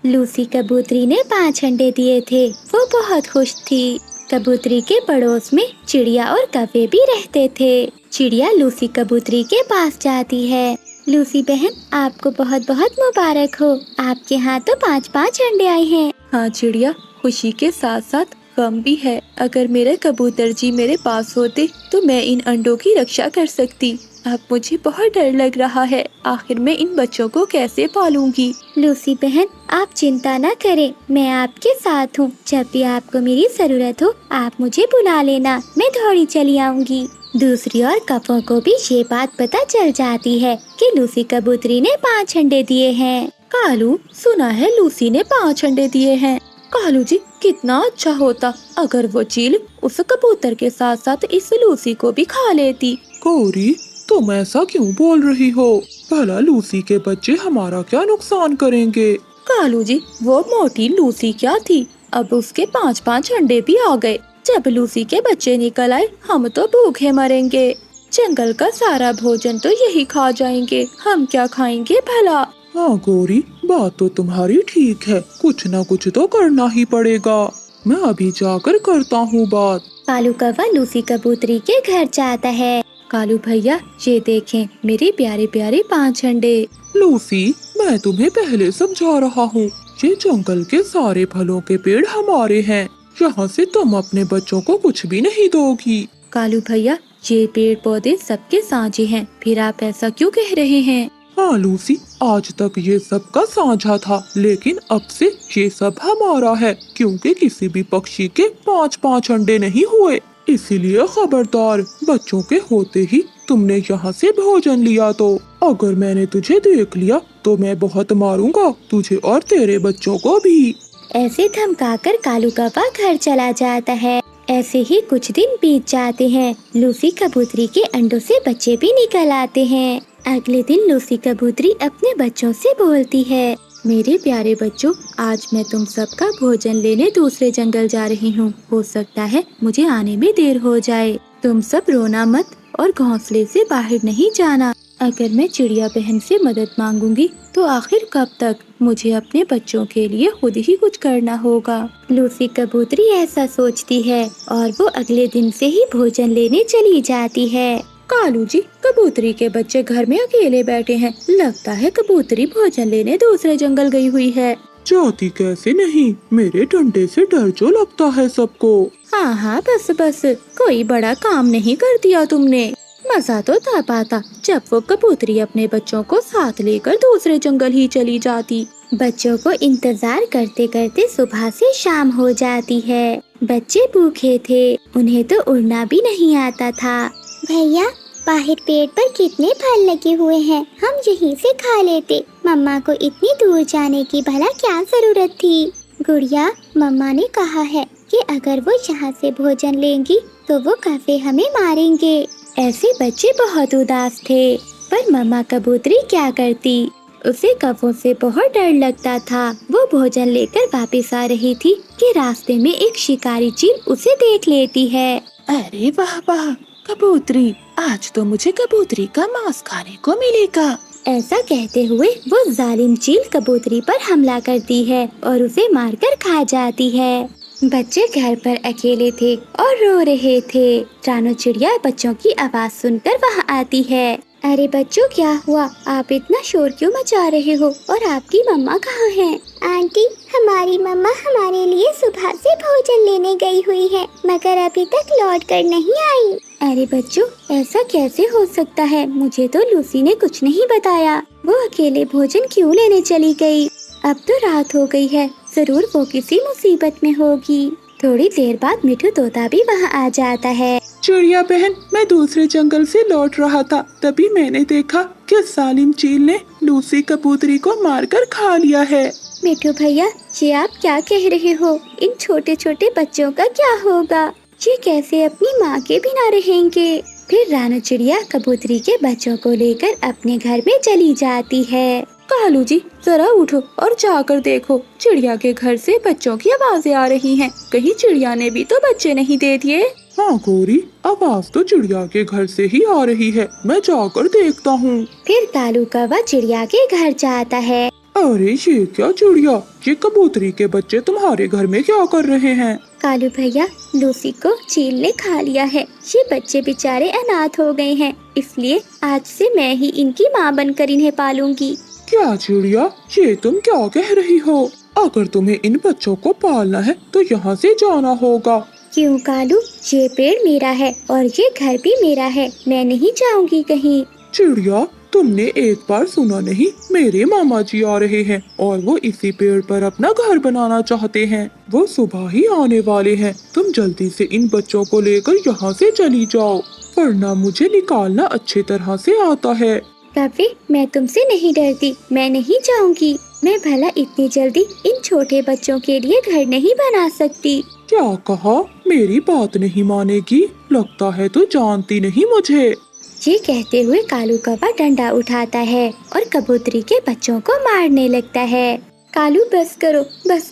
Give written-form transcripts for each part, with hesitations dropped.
Lucy कबूतरी ने 5 अंडे दिए थे। वो बहुत खुश थी। कबूतरी के पड़ोस में चिड़िया और कौवे भी रहते थे। चिड़िया लूसी कबूतरी के पास जाती है। लूसी बहन, आपको बहुत बहुत मुबारक हो। आपके यहाँ तो 5-5 अंडे आए हैं। हाँ चिड़िया, खुशी के साथ साथ गम भी है। अगर मेरे कबूतर जी मेरे पास होते तो मैं इन अंडों की रक्षा कर सकती। अब मुझे बहुत डर लग रहा है। आखिर मैं इन बच्चों को कैसे पालूंगी? लूसी बहन, आप चिंता न करें, मैं आपके साथ हूँ। जब भी आपको मेरी जरूरत हो आप मुझे बुला लेना, मैं दौड़ी चली आऊंगी। दूसरी ओर कौवों को भी ये बात पता चल जाती है कि लूसी कबूतरी ने 5 अंडे दिए हैं। कालू, सुना है लूसी ने 5 अंडे दिए हैं। कालू जी, कितना अच्छा होता अगर वो चील उस कबूतर के साथ साथ इस लूसी को भी खा लेती। गौरी, तुम ऐसा क्यों बोल रही हो? भला लूसी के बच्चे हमारा क्या नुकसान करेंगे? कालू जी, वो मोटी लूसी क्या थी, अब उसके 5-5 अंडे भी आ गए। जब लूसी के बच्चे निकल आए हम तो भूखे मरेंगे। जंगल का सारा भोजन तो यही खा जाएंगे, हम क्या खाएंगे भला? हाँ गौरी, बात तो तुम्हारी ठीक है, कुछ न कुछ तो करना ही पड़ेगा। मैं अभी जाकर करता हूँ बात। कालू कौवा लूसी कबूतरी के घर जाता है। कालू भैया, ये देखें मेरे प्यारे प्यारे 5 अंडे। लूसी, मैं तुम्हें पहले समझा रहा हूँ, ये जंगल के सारे फलों के पेड़ हमारे हैं। यहाँ से तुम अपने बच्चों को कुछ भी नहीं दोगी। कालू भैया, ये पेड़ पौधे सबके साझे हैं, फिर आप ऐसा क्यों कह रहे हैं? हाँ लूसी, आज तक ये सब का साझा था, लेकिन अब से ये सब हमारा है, क्योंकि किसी भी पक्षी के 5-5 अंडे नहीं हुए। इसीलिए खबरदार, बच्चों के होते ही तुमने यहाँ से भोजन लिया तो अगर मैंने तुझे देख लिया तो मैं बहुत मारूंगा तुझे और तेरे बच्चों को भी। ऐसे धमकाकर कालू कौवा घर चला जाता है। ऐसे ही कुछ दिन बीत जाते हैं। लूसी कबूतरी के अंडों से बच्चे भी निकल आते हैं। अगले दिन लूसी कबूतरी अपने बच्चों से बोलती है, मेरे प्यारे बच्चों, आज मैं तुम सबका भोजन लेने दूसरे जंगल जा रही हूँ। हो सकता है मुझे आने में देर हो जाए। तुम सब रोना मत और घोंसले से बाहर नहीं जाना। अगर मैं चिड़िया बहन से मदद मांगूंगी तो आखिर कब तक? मुझे अपने बच्चों के लिए खुद ही कुछ करना होगा। लूसी कबूतरी ऐसा सोचती है और वो अगले दिन से ही भोजन लेने चली जाती है। कालू जी, कबूतरी के बच्चे घर में अकेले बैठे हैं। लगता है कबूतरी भोजन लेने दूसरे जंगल गई हुई है। जाती कैसे नहीं, मेरे डंडे से डर जो लगता है सबको। हाँ हाँ, बस बस, कोई बड़ा काम नहीं कर दिया तुमने। मजा तो तब आता जब वो कबूतरी अपने बच्चों को साथ लेकर दूसरे जंगल ही चली जाती। बच्चों को इंतजार करते करते सुबह से शाम हो जाती है। बच्चे भूखे थे, उन्हें तो उड़ना भी नहीं आता था। भैया, बाहर पेड़ पर कितने फल लगे हुए हैं, हम यहीं से खा लेते। मम्मा को इतनी दूर जाने की भला क्या जरूरत थी? गुड़िया, मम्मा ने कहा है कि अगर वो यहाँ से भोजन लेंगी तो वो कौवे हमें मारेंगे। ऐसे बच्चे बहुत उदास थे, पर मम्मा कबूतरी क्या करती? उसे कौवों से बहुत डर लगता था। वो भोजन लेकर वापस आ रही थी कि रास्ते में एक शिकारी चील उसे देख लेती है। अरे वाह वाह, कबूतरी, आज तो मुझे कबूतरी का मांस खाने को मिलेगा। ऐसा कहते हुए वो जालिम चील कबूतरी पर हमला करती है और उसे मारकर खा जाती है। बच्चे घर पर अकेले थे और रो रहे थे। रानो चिड़िया बच्चों की आवाज सुनकर वहाँ आती है। अरे बच्चों, क्या हुआ? आप इतना शोर क्यों मचा रहे हो? और आपकी मम्मा कहाँ हैं? आंटी, हमारी मम्मा हमारे लिए सुबह से भोजन लेने गई हुई है, मगर अभी तक लौट कर नहीं आई। अरे बच्चों, ऐसा कैसे हो सकता है? मुझे तो लूसी ने कुछ नहीं बताया। वो अकेले भोजन क्यों लेने चली गई? अब तो रात हो गई है, जरूर वो किसी मुसीबत में होगी। थोड़ी देर बाद मिठू तोता भी वहाँ आ जाता है। चिड़िया बहन, मैं दूसरे जंगल से लौट रहा था, तभी मैंने देखा कि जालिम चील ने लूसी कबूतरी को मारकर खा लिया है। मिठू भैया, ये आप क्या कह रहे हो? इन छोटे छोटे बच्चों का क्या होगा? ये कैसे अपनी माँ के बिना रहेंगे? फिर रानो चिड़िया कबूतरी के बच्चों को लेकर अपने घर में चली जाती है। कालू जी, जरा उठो और जाकर देखो, चिड़िया के घर से बच्चों की आवाजें आ रही हैं। कहीं चिड़िया ने भी तो बच्चे नहीं दे दिए? हाँ गौरी, आवाज तो चिड़िया के घर से ही आ रही है, मैं जाकर देखता हूँ। फिर कालू कौवा चिड़िया के घर जाता है। अरे ये क्या चिड़िया, ये कबूतरी के बच्चे तुम्हारे घर में क्या कर रहे हैं? कालू भैया, लूसी को चील ने खा लिया है। ये बच्चे बेचारे अनाथ हो गए हैं, इसलिए आज से मैं ही इनकी माँ बनकर इन्हें पालूंगी। क्या चिड़िया, ये तुम क्या कह रही हो? अगर तुम्हें इन बच्चों को पालना है तो यहाँ से जाना होगा। क्यों कालू, ये पेड़ मेरा है और ये घर भी मेरा है, मैं नहीं जाऊंगी कहीं। चिड़िया, तुमने एक बार सुना नहीं, मेरे मामा जी आ रहे हैं और वो इसी पेड़ पर अपना घर बनाना चाहते हैं। वो सुबह ही आने वाले हैं। तुम जल्दी से इन बच्चों को लेकर यहाँ से चली जाओ, वरना मुझे निकालना अच्छे तरह से आता है। कव्वे, मैं तुमसे नहीं डरती, मैं नहीं जाऊंगी। मैं भला इतनी जल्दी इन छोटे बच्चों के लिए घर नहीं बना सकती। क्या कहा? मेरी बात नहीं मानेगी? लगता है तू जानती नहीं मुझे। ये कहते हुए कालू कौवा डंडा उठाता है और कबूतरी के बच्चों को मारने लगता है। कालू, बस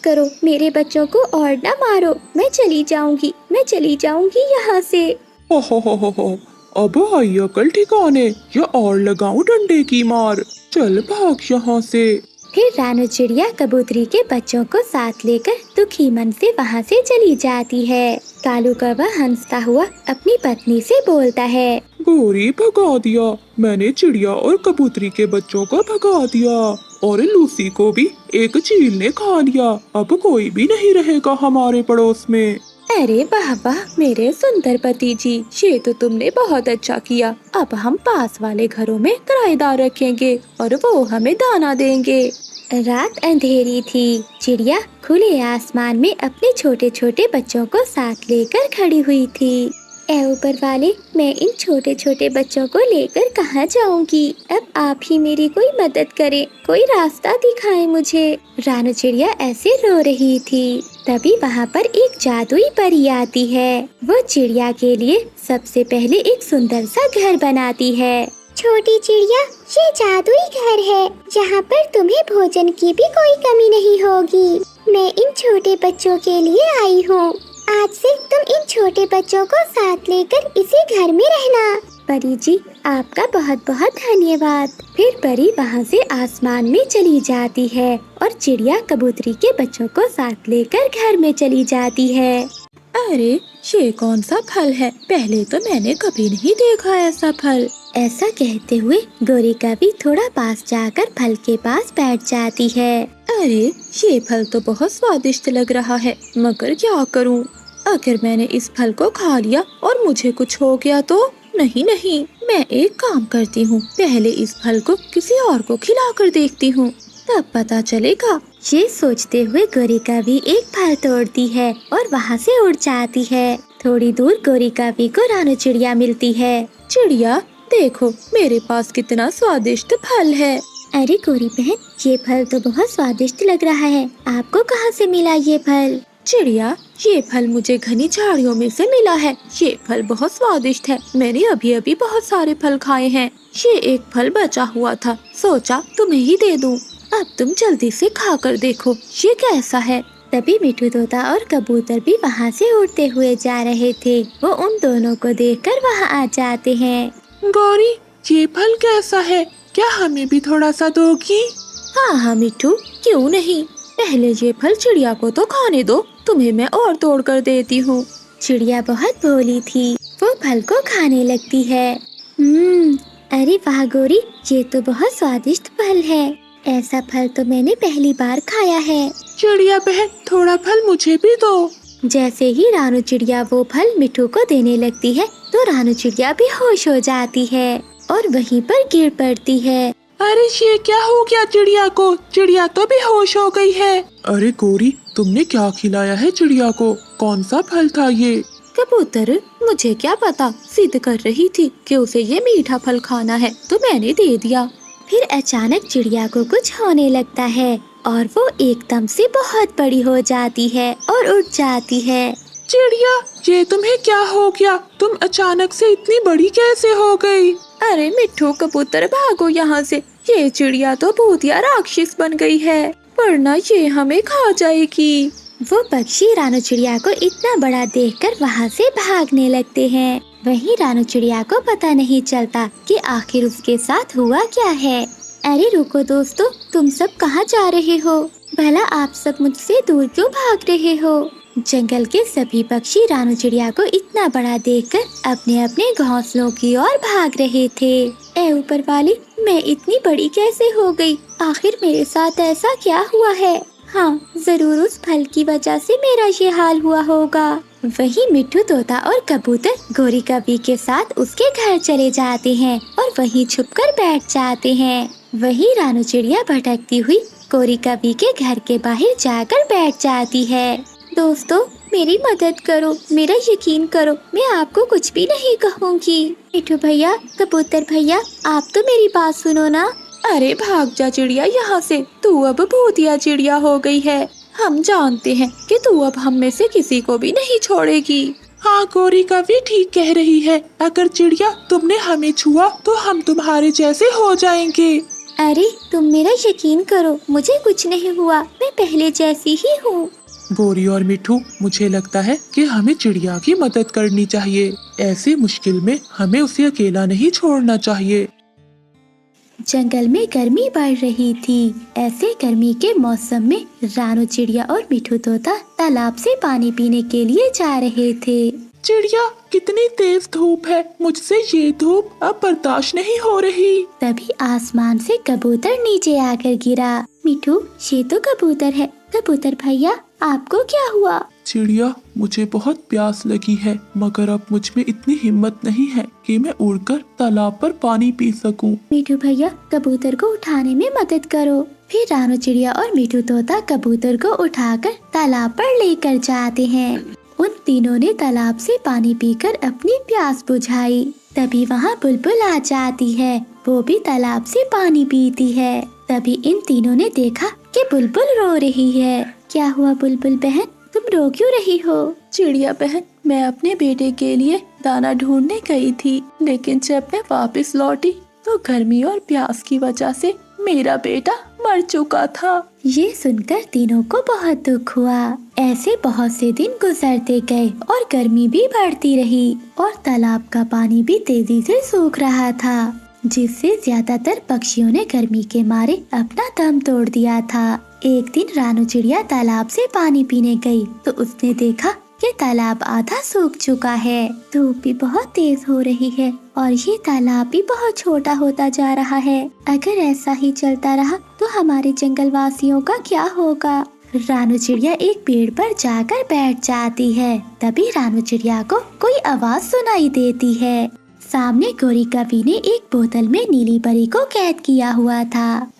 करो, मेरे बच्चों को और न मारो। मैं चली जाऊंगी यहाँ से। हो, अब आई अकल ठिकाने, या और लगाऊं डंडे की मार। चल भाग यहाँ से। फिर रानू चिड़िया कबूतरी के बच्चों को साथ लेकर दुखी मन से वहाँ से चली जाती है। कालू कौवा हंसता हुआ अपनी पत्नी से बोलता है, गोरी, भगा दिया मैंने चिड़िया और कबूतरी के बच्चों को भगा दिया, और लूसी को भी एक चील ने खा लिया। अब कोई भी नहीं रहेगा हमारे पड़ोस में। अरे वाह वाह मेरे सुंदर पति जी, ये तो तुमने बहुत अच्छा किया। अब हम पास वाले घरों में किराएदार रखेंगे और वो हमें दाना देंगे। रात अंधेरी थी। चिड़िया खुले आसमान में अपने छोटे छोटे बच्चों को साथ लेकर खड़ी हुई थी। ऐ ऊपर वाले, मैं इन छोटे छोटे बच्चों को लेकर कहाँ जाऊंगी? अब आप ही मेरी कोई मदद करें, कोई रास्ता दिखाएं मुझे। रानू चिड़िया ऐसे रो रही थी। तभी वहाँ पर एक जादुई परी आती है। वो चिड़िया के लिए सबसे पहले एक सुंदर सा घर बनाती है। छोटी चिड़िया, ये जादुई घर है जहाँ पर तुम्हें भोजन की भी कोई कमी नहीं होगी। मैं इन छोटे बच्चों के लिए आई हूँ। आज से तुम इन छोटे बच्चों को साथ लेकर इसी घर में रहना। परी जी, आपका बहुत बहुत धन्यवाद। फिर परी वहाँ से आसमान में चली जाती है और चिड़िया कबूतरी के बच्चों को साथ लेकर घर में चली जाती है। अरे ये कौन सा फल है? पहले तो मैंने कभी नहीं देखा ऐसा फल। ऐसा कहते हुए गोरी कभी थोड़ा पास जाकर फल के पास बैठ जाती है। अरे ये फल तो बहुत स्वादिष्ट लग रहा है, मगर क्या करूं? अगर मैंने इस फल को खा लिया और मुझे कुछ हो गया तो? नहीं, मैं एक काम करती हूँ, पहले इस फल को किसी और को खिलाकर देखती हूँ, तब पता चलेगा। ये सोचते हुए गोरी कभी एक फल तोड़ती है और वहाँ से उड़ जाती है। थोड़ी दूर गोरी कभी को रानू चिड़िया मिलती है। चिड़िया, देखो मेरे पास कितना स्वादिष्ट फल है। अरे गोरी बहन, ये फल तो बहुत स्वादिष्ट लग रहा है। आपको कहाँ से मिला ये फल? चिड़िया, ये फल मुझे घनी झाड़ियों में से मिला है। ये फल बहुत स्वादिष्ट है। मैंने अभी अभी बहुत सारे फल खाए हैं। ये एक फल बचा हुआ था, सोचा तुम्हें ही दे दूं। अब तुम जल्दी से खाकर देखो ये कैसा है। तभी मिठू तोता और कबूतर भी वहाँ से उड़ते हुए जा रहे थे। वो उन दोनों को देखकर वहाँ आ जाते हैं। गौरी, ये फल कैसा है? क्या हमें भी थोड़ा सा दोगी? हाँ मिठू, क्यों नहीं। पहले ये फल चिड़िया को तो खाने दो, तुम्हें मैं और तोड़ कर देती हूँ। चिड़िया बहुत भोली थी, वो फल को खाने लगती है। अरे वाह गोरी, ये तो बहुत स्वादिष्ट फल है। ऐसा फल तो मैंने पहली बार खाया है। चिड़िया बहन, थोड़ा फल मुझे भी दो। जैसे ही रानू चिड़िया वो फल मिठू को देने लगती है तो रानू चिड़िया भी होश हो जाती है और वहीं पर गिर पड़ती है। अरे ये क्या हो गया चिड़िया को? चिड़िया तो बेहोश हो गई है। अरे गोरी, तुमने क्या खिलाया है चिड़िया को? कौन सा फल था ये? कबूतर, मुझे क्या पता, जिद कर रही थी कि उसे ये मीठा फल खाना है तो मैंने दे दिया। फिर अचानक चिड़िया को कुछ होने लगता है और वो एकदम से बहुत बड़ी हो जाती है और उड़ जाती है। चिड़िया, ये तुम्हें क्या हो गया? तुम अचानक से इतनी बड़ी कैसे हो गई? अरे मिठू कबूतर, भागो यहाँ से। ये चिड़िया तो भूतिया राक्षस बन गई है, वरना ये हमें खा जाएगी। वो पक्षी रानू चिड़िया को इतना बड़ा देखकर वहाँ से भागने लगते हैं। वहीं रानू चिड़िया को पता नहीं चलता कि आखिर उसके साथ हुआ क्या है। अरे रुको दोस्तों, तुम सब कहाँ जा रहे हो? भला आप सब मुझसे दूर क्यों भाग रहे हो? जंगल के सभी पक्षी रानू चिड़िया को इतना बड़ा देखकर अपने अपने घोंसलों की ओर भाग रहे थे। ए ऊपर वाली, मैं इतनी बड़ी कैसे हो गई? आखिर मेरे साथ ऐसा क्या हुआ है? हाँ, जरूर उस फल की वजह से मेरा ये हाल हुआ होगा। वही मिट्ठू तोता और कबूतर गोरी कवि के साथ उसके घर चले जाते हैं और वहीं छुपकर बैठ जाते हैं। वही रानू चिड़िया भटकती हुई गोरी कवि के घर के बाहर जाकर बैठ जाती है। दोस्तों, मेरी मदद करो, मेरा यकीन करो, मैं आपको कुछ भी नहीं कहूँगी। मिट्ठू भैया, कबूतर भैया, आप तो मेरी बात सुनो ना। अरे भाग जा चिड़िया यहाँ से, तू अब भूतिया चिड़िया हो गई है। हम जानते हैं कि तू अब हम में से किसी को भी नहीं छोड़ेगी। हाँ, गोरी कवि ठीक कह रही है। अगर चिड़िया तुमने हमें छुआ तो हम तुम्हारे जैसे हो जाएंगे। अरे तुम मेरा यकीन करो, मुझे कुछ नहीं हुआ, मैं पहले जैसी ही हूँ। गोरी और मिट्ठू, मुझे लगता है कि हमें चिड़िया की मदद करनी चाहिए। ऐसी मुश्किल में हमें उसे अकेला नहीं छोड़ना चाहिए। जंगल में गर्मी बढ़ रही थी। ऐसे गर्मी के मौसम में रानू चिड़िया और मिट्ठू तोता तालाब से पानी पीने के लिए जा रहे थे। चिड़िया, कितनी तेज धूप है, मुझसे ये धूप अब बर्दाश्त नहीं हो रही। तभी आसमान से कबूतर नीचे आकर गिरा। मिट्ठू, ये तो कबूतर है। कबूतर भैया, आपको क्या हुआ? चिड़िया, मुझे बहुत प्यास लगी है, मगर अब मुझ में इतनी हिम्मत नहीं है कि मैं उड़कर तालाब पर पानी पी सकूं। मिट्ठू भैया, कबूतर को उठाने में मदद करो। फिर रानू चिड़िया और मिट्ठू तोता कबूतर को उठाकर तालाब पर लेकर जाते हैं। उन तीनों ने तालाब से पानी पीकर अपनी प्यास बुझाई। तभी वहाँ बुलबुल आ जाती है, वो भी तालाब से पानी पीती है। तभी इन तीनों ने देखा कि बुलबुल रो रही है। क्या हुआ बुलबुल बहन, तुम रो क्यों रही हो? चिड़िया बहन, मैं अपने बेटे के लिए दाना ढूंढने गई थी, लेकिन जब मैं वापस लौटी तो गर्मी और प्यास की वजह से मेरा बेटा मर चुका था। ये सुनकर तीनों को बहुत दुख हुआ। ऐसे बहुत से दिन गुजरते गए और गर्मी भी बढ़ती रही और तालाब का पानी भी तेजी से सूख रहा था, जिससे ज्यादातर पक्षियों ने गर्मी के मारे अपना दम तोड़ दिया था। एक दिन रानू चिड़िया तालाब से पानी पीने गई तो उसने देखा कि तालाब आधा सूख चुका है। धूप भी बहुत तेज हो रही है और ये तालाब भी बहुत छोटा होता जा रहा है। अगर ऐसा ही चलता रहा तो हमारे जंगल वासियों का क्या होगा? रानू चिड़िया एक पेड़ पर जाकर बैठ जाती है। तभी रानू चिड़िया को कोई आवाज सुनाई देती है। सामने गोरी कवि ने एक बोतल में नीली परी को कैद किया हुआ था।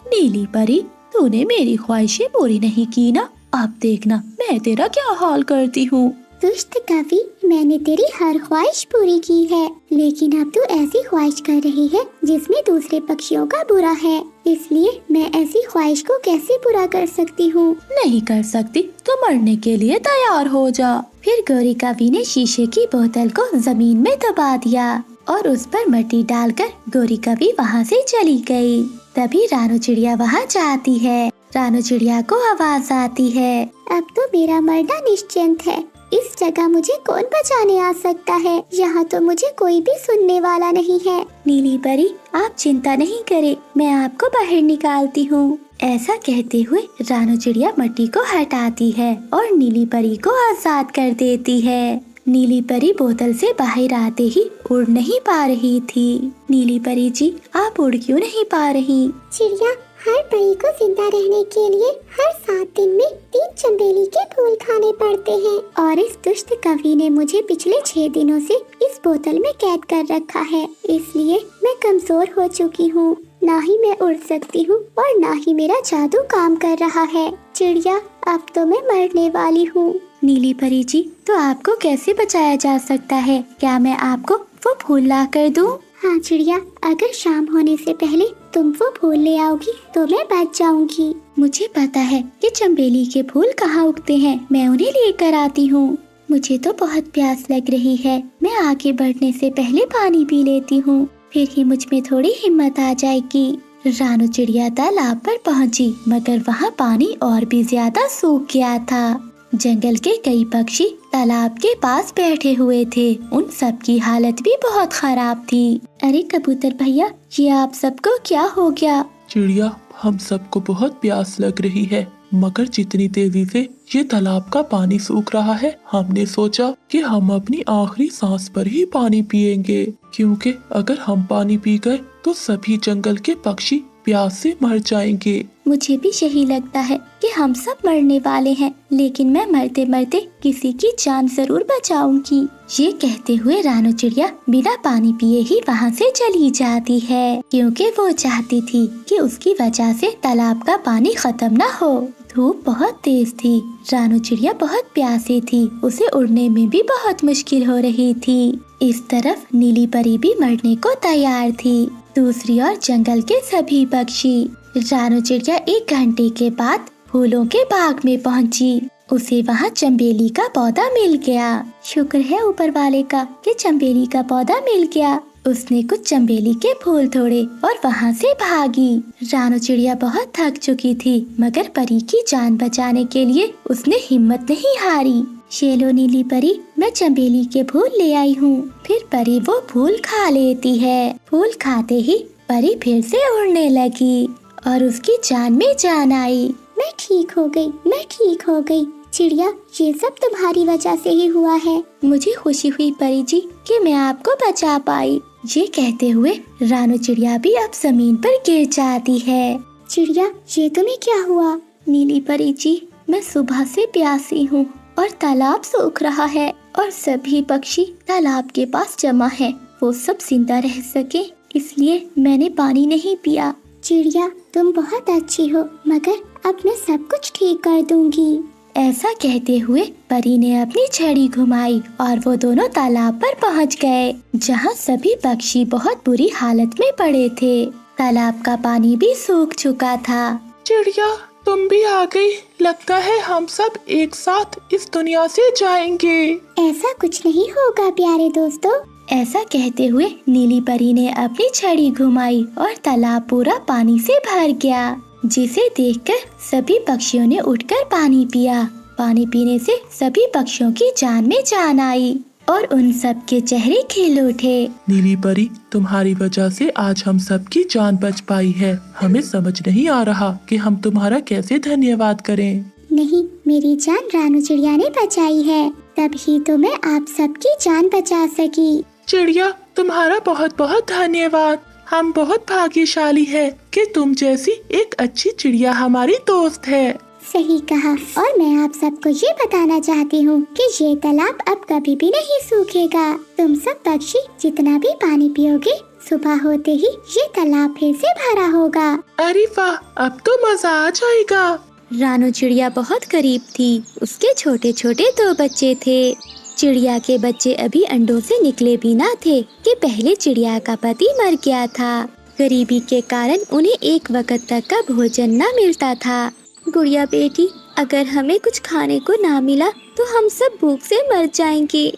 नीली परी, तूने मेरी ख्वाहिशें पूरी नहीं की ना, अब देखना मैं तेरा क्या हाल करती हूँ। दुष्ट कवि, मैंने तेरी हर ख्वाहिश पूरी की है, लेकिन अब तू ऐसी ख्वाहिश कर रही है जिसमें दूसरे पक्षियों का बुरा है, इसलिए मैं ऐसी ख्वाहिश को कैसे पूरा कर सकती हूँ? नहीं कर सकती तो मरने के लिए तैयार हो जा। फिर गोरी कवि ने शीशे की बोतल को जमीन में दबा दिया और उस पर मिट्टी डालकर गोरी कवि वहाँ से चली गई। तभी रानू चिड़िया वहाँ जाती है। रानू चिड़िया को आवाज आती है, अब तो मेरा मरना निश्चिंत है। इस जगह मुझे कौन बचाने आ सकता है? यहाँ तो मुझे कोई भी सुनने वाला नहीं है। नीली परी, आप चिंता नहीं करें, मैं आपको बाहर निकालती हूँ। ऐसा कहते हुए रानू चिड़िया मिट्टी को हटाती है और नीली परी को आजाद कर देती है। नीली परी बोतल से बाहर आते ही उड़ नहीं पा रही थी। नीली परी जी, आप उड़ क्यों नहीं पा रही? चिड़िया, हर परी को जिंदा रहने के लिए हर 7 दिन में 3 चंबेली के फूल खाने पड़ते हैं और इस दुष्ट कवि ने मुझे पिछले 6 दिनों से इस बोतल में कैद कर रखा है, इसलिए मैं कमजोर हो चुकी हूँ। ना ही मैं उड़ सकती हूँ और ना ही मेरा जादू काम कर रहा है। चिड़िया, अब तो मैं मरने वाली हूँ। नीली परी जी, तो आपको कैसे बचाया जा सकता है? क्या मैं आपको वो फूल ला कर दूँ? हाँ चिड़िया, अगर शाम होने से पहले तुम वो फूल ले आओगी तो मैं बच जाऊंगी। मुझे पता है कि चंबेली के फूल कहाँ उगते हैं, मैं उन्हें लेकर आती हूँ। मुझे तो बहुत प्यास लग रही है, मैं आगे बढ़ने से पहले पानी पी लेती हूँ, फिर ही मुझ में थोड़ी हिम्मत आ जाएगी। रानू चिड़िया तालाब पर पहुँची, मगर वहाँ पानी और भी ज्यादा सूख गया था। जंगल के कई पक्षी तालाब के पास बैठे हुए थे। उन सब की हालत भी बहुत खराब थी। अरे कबूतर भैया, ये आप सबको क्या हो गया? चिड़िया, हम सबको बहुत प्यास लग रही है, मगर जितनी तेजी से ये तालाब का पानी सूख रहा है, हमने सोचा कि हम अपनी आखिरी सांस पर ही पानी पिएंगे, क्योंकि अगर हम पानी पी गए तो सभी जंगल के पक्षी प्यास से मर जाएंगे। मुझे भी यही लगता है कि हम सब मरने वाले हैं, लेकिन मैं मरते मरते किसी की जान जरूर बचाऊंगी। ये कहते हुए रानू चिड़िया बिना पानी पिए ही वहाँ से चली जाती है, क्योंकि वो चाहती थी कि उसकी वजह से तालाब का पानी खत्म न हो। धूप बहुत तेज थी, रानू चिड़िया बहुत प्यासी थी, उसे उड़ने में भी बहुत मुश्किल हो रही थी। इस तरफ नीली परी भी मरने को तैयार थी। दूसरी ओर जंगल के सभी पक्षी। रानू चिड़िया 1 घंटे के बाद फूलों के बाग में पहुंची। उसे वहां चंबेली का पौधा मिल गया। शुक्र है ऊपर वाले का कि चंबेली का पौधा मिल गया। उसने कुछ चंबेली के फूल तोड़े और वहां से भागी। रानू चिड़िया बहुत थक चुकी थी, मगर परी की जान बचाने के लिए उसने हिम्मत नहीं हारी। ये लो नीली परी, मैं चंबेली के फूल ले आई हूँ। फिर परी वो फूल खा लेती है। फूल खाते ही परी फिर से उड़ने लगी और उसकी जान में जान आई। मैं ठीक हो गई, मैं ठीक हो गई। चिड़िया, ये सब तुम्हारी वजह से ही हुआ है। मुझे खुशी हुई परी जी कि मैं आपको बचा पाई। ये कहते हुए रानू चिड़िया भी अब जमीन पर गिर जाती है। चिड़िया, ये तुम्हें क्या हुआ? नीली परी जी, मैं सुबह से प्यासी हूँ और तालाब सूख रहा है और सभी पक्षी तालाब के पास जमा हैं। वो सब जिंदा रह सके इसलिए मैंने पानी नहीं पिया। चिड़िया, तुम बहुत अच्छी हो, मगर अब मैं सब कुछ ठीक कर दूंगी। ऐसा कहते हुए परी ने अपनी छड़ी घुमाई और वो दोनों तालाब पर पहुंच गए, जहां सभी पक्षी बहुत बुरी हालत में पड़े थे। तालाब का पानी भी सूख चुका था। चिड़िया, तुम भी आ गई। लगता है हम सब एक साथ इस दुनिया से जाएंगे। ऐसा कुछ नहीं होगा प्यारे दोस्तों। ऐसा कहते हुए नीली परी ने अपनी छड़ी घुमाई और तालाब पूरा पानी से भर गया, जिसे देखकर सभी पक्षियों ने उठकर पानी पिया। पानी पीने से सभी पक्षियों की जान में जान आई और उन सब के चेहरे खिल उठे। नीली परी, तुम्हारी वजह से आज हम सब की जान बच पाई है। हमें समझ नहीं आ रहा कि हम तुम्हारा कैसे धन्यवाद करें। नहीं, मेरी जान रानू चिड़िया ने बचाई है, तभी तो मैं आप सबकी जान बचा सकी। चिड़िया, तुम्हारा बहुत बहुत धन्यवाद। हम बहुत भाग्यशाली है कि तुम जैसी एक अच्छी चिड़िया हमारी दोस्त है। सही कहा। और मैं आप सबको ये बताना चाहती हूँ कि ये तालाब अब कभी भी नहीं सूखेगा। तुम सब पक्षी जितना भी पानी पियोगे, सुबह होते ही ये तालाब फिर से भरा होगा। अरे वाह, अब तो मजा आ जाएगा। रानू चिड़िया बहुत गरीब थी। उसके छोटे छोटे 2 बच्चे थे। चिड़िया के बच्चे अभी अंडों से निकले भी ना थे कि पहले चिड़िया का पति मर गया था। गरीबी के कारण उन्हें एक वक्त तक का भोजन न मिलता था। गुड़िया बेटी, अगर हमें कुछ खाने को ना मिला तो हम सब भूख से मर जाएंगे।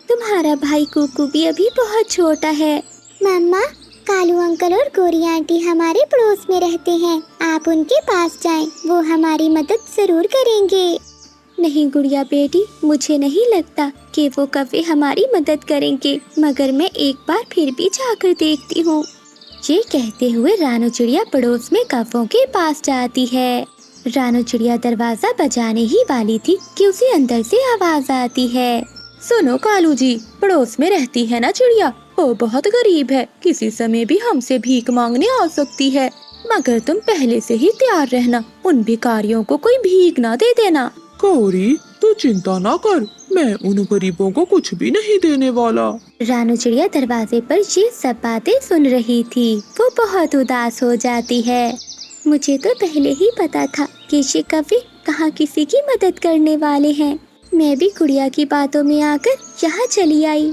तुम्हारा भाई कुकू भी अभी बहुत छोटा है। मम्मा, कालू अंकल और गोरी आंटी हमारे पड़ोस में रहते हैं। आप उनके पास जाएं, वो हमारी मदद जरूर करेंगे। नहीं गुड़िया बेटी, मुझे नहीं लगता कि वो कभी हमारी मदद करेंगे, मगर मैं एक बार फिर भी जाकर देखती हूँ। ये कहते हुए रानू चिड़िया पड़ोस में कौवों के पास जाती है। रानू चिड़िया दरवाजा बजाने ही वाली थी कि उसे अंदर से आवाज आती है। सुनो कालू जी, पड़ोस में रहती है ना चिड़िया, वो बहुत गरीब है, किसी समय भी हमसे भीख मांगने आ सकती है, मगर तुम पहले से ही तैयार रहना, उन भिखारियों को कोई भीख ना दे देना। गौरी, तू चिंता ना कर, मैं उन गरीबों को कुछ भी नहीं देने वाला। रानू चिड़िया दरवाजे पर ये सब बातें सुन रही थी। वो बहुत उदास हो जाती है। मुझे तो पहले ही पता था कि ये कभी कहाँ किसी की मदद करने वाले हैं। मैं भी गुड़िया की बातों में आकर यहाँ चली आई।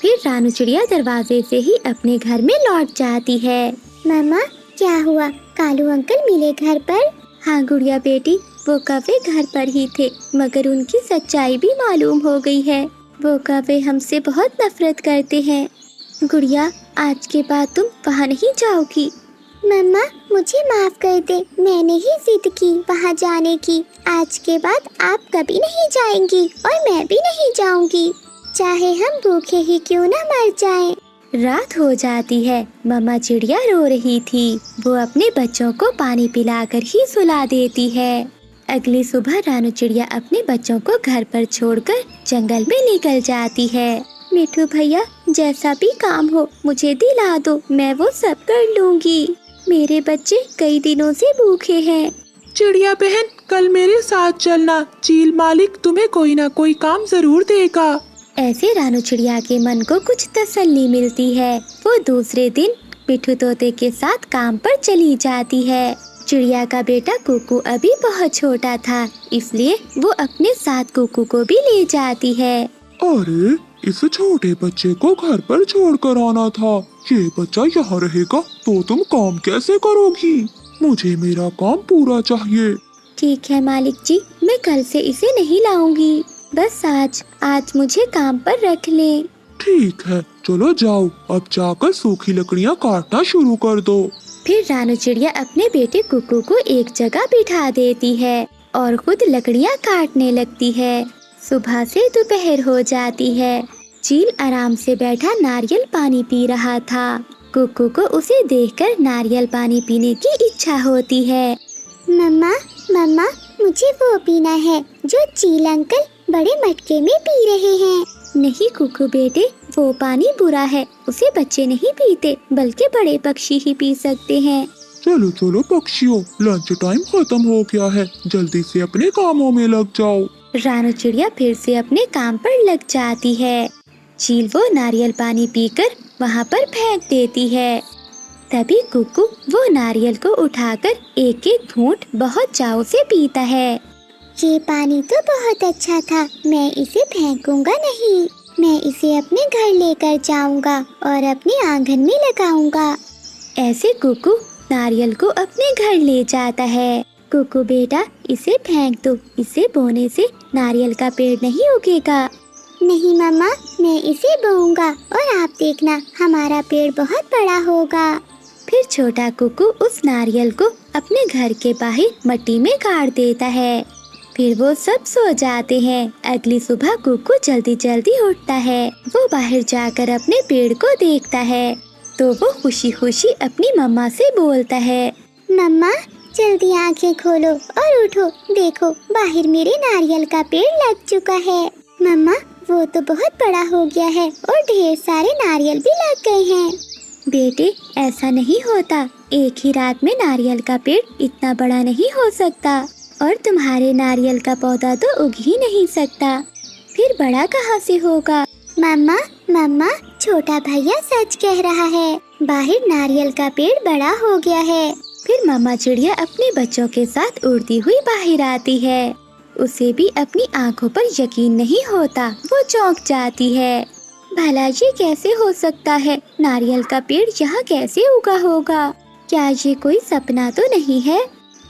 फिर रानू चिड़िया दरवाजे से ही अपने घर में लौट जाती है। मम्मा, क्या हुआ? कालू अंकल मिले घर पर? हाँ गुड़िया बेटी, वो कौवे घर पर ही थे, मगर उनकी सच्चाई भी मालूम हो गई है। वो कौवे हमसे बहुत नफरत करते हैं। गुड़िया, आज के बाद तुम वहाँ नहीं जाओगी। मम्मा मुझे माफ कर दे, मैंने ही जिद की वहाँ जाने की। आज के बाद आप कभी नहीं जाएंगी और मैं भी नहीं जाऊंगी, चाहे हम भूखे ही क्यों न मर जाएं। रात हो जाती है। मम्मा चिड़िया रो रही थी। वो अपने बच्चों को पानी पिलाकर ही सुला देती है। अगली सुबह रानू चिड़िया अपने बच्चों को घर पर छोड़कर जंगल में निकल जाती है। मिठू भैया, जैसा भी काम हो मुझे दिला दो, मैं वो सब कर लूंगी। मेरे बच्चे कई दिनों से भूखे हैं। चिड़िया बहन, कल मेरे साथ चलना, चील मालिक तुम्हें कोई ना कोई काम जरूर देगा। ऐसे रानू चिड़िया के मन को कुछ तसल्ली मिलती है। वो दूसरे दिन मिठू तोते के साथ काम पर चली जाती है। चिड़िया का बेटा कुकू अभी बहुत छोटा था, इसलिए वो अपने साथ कुकू को भी ले जाती है। अरे, इस छोटे बच्चे को घर पर छोड़कर आना था। ये बच्चा यहाँ रहेगा तो तुम काम कैसे करोगी? मुझे मेरा काम पूरा चाहिए। ठीक है मालिक जी, मैं कल से इसे नहीं लाऊंगी। बस आज मुझे काम पर रख लें। ठीक है, चलो जाओ, अब जाकर सूखी लकड़ियाँ काटना शुरू कर दो। फिर रानू चिड़िया अपने बेटे कुकू को एक जगह बिठा देती है और खुद लकड़ियाँ काटने लगती है। सुबह से दोपहर हो जाती है। चील आराम से बैठा नारियल पानी पी रहा था। कुकू को उसे देखकर नारियल पानी पीने की इच्छा होती है। मम्मा मम्मा मुझे वो पीना है जो चील अंकल बड़े मटके में पी रहे हैं। नहीं कुकू बेटे, वो पानी बुरा है, उसे बच्चे नहीं पीते बल्कि बड़े पक्षी ही पी सकते हैं। चलो चलो पक्षियों, लंच टाइम खत्म हो गया है, जल्दी से अपने कामों में लग जाओ। रानू चिड़िया फिर से अपने काम पर लग जाती है। चील वो नारियल पानी पीकर वहाँ पर फेंक देती है। तभी कुकू वो नारियल को उठाकर एक एक घूंट बहुत चाव से पीता है। ये पानी तो बहुत अच्छा था, मैं इसे फेंकूंगा नहीं। मैं इसे अपने घर लेकर जाऊंगा और अपने आंगन में लगाऊंगा। ऐसे कुकू नारियल को अपने घर ले जाता है। कुकू बेटा, इसे फेंक दो, इसे बोने से नारियल का पेड़ नहीं उगेगा। नहीं मम्मा, मैं इसे बोऊंगा और आप देखना हमारा पेड़ बहुत बड़ा होगा। फिर छोटा कुकू उस नारियल को अपने घर के बाहर मिट्टी में गाड़ देता है। फिर वो सब सो जाते हैं। अगली सुबह कुकू जल्दी जल्दी उठता है। वो बाहर जाकर अपने पेड़ को देखता है तो वो खुशी खुशी अपनी मम्मा से बोलता है, मम्मा जल्दी आंखें खोलो और उठो, देखो बाहर मेरे नारियल का पेड़ लग चुका है। मम्मा वो तो बहुत बड़ा हो गया है और ढेर सारे नारियल भी लग गए हैं। बेटे ऐसा नहीं होता, एक ही रात में नारियल का पेड़ इतना बड़ा नहीं हो सकता और तुम्हारे नारियल का पौधा तो उग ही नहीं सकता, फिर बड़ा कहाँ से होगा। मम्मा मम्मा छोटा भैया सच कह रहा है, बाहर नारियल का पेड़ बड़ा हो गया है। फिर मामा चिड़िया अपने बच्चों के साथ उड़ती हुई बाहर आती है। उसे भी अपनी आंखों पर यकीन नहीं होता, वो चौंक जाती है। भला ये कैसे हो सकता है, नारियल का पेड़ यहाँ कैसे उगा होगा? क्या ये कोई सपना तो नहीं है?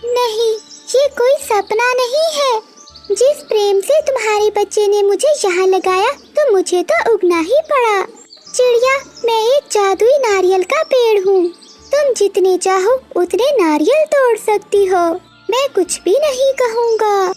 नहीं, ये कोई सपना नहीं है। जिस प्रेम से तुम्हारे बच्चे ने मुझे यहाँ लगाया तो मुझे तो उगना ही पड़ा। चिड़िया, मैं एक जादुई नारियल का पेड़ हूँ, तुम जितने चाहो उतने नारियल तोड़ सकती हो, मैं कुछ भी नहीं कहूँगा।